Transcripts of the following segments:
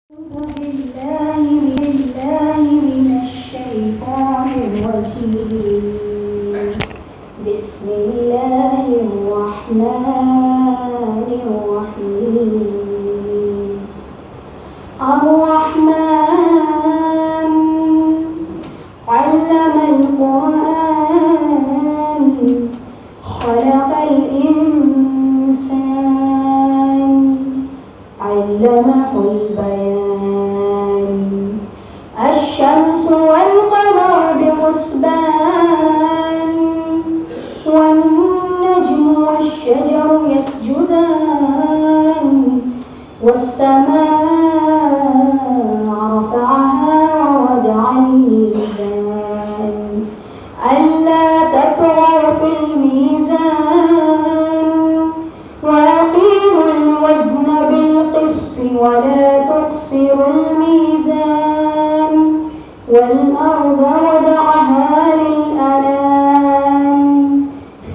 أعوذ بالله من الشيطان الرجيم. بسم الله الرحمن الرحيم. الرحمن علم القرآن خلق الإنسان علمه البيان. الشمس والقمر بحسبان والنجم والشجر يسجدان والسماء رفعها ووضع الميزان ألا تطغوا في الميزان وأقيموا الوزن بالقسط ولا تخسروا الميزان والأرض وضعها للأنام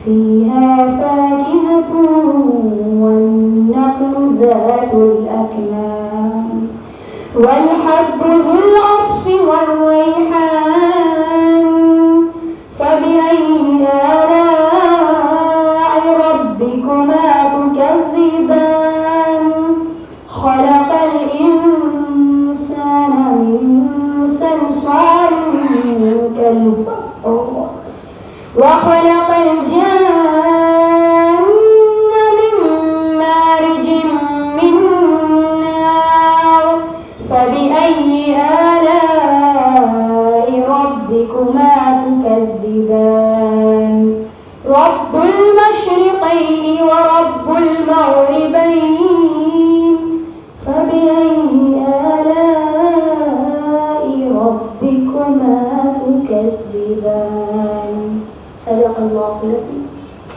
فيها فاكهة والنخل ذات الأكمام والحب ذو العصف والريحان فبأي آلاء ربكما تكذبان. خلق الإنسان من صلصال كالفخار وخلق الجان من مارج من نار فبأي آلاء ربكما تكذبان. رب المشرقين ورب المغربين فبأي آلاء ربكما تكذبان. صدق الله العظيم.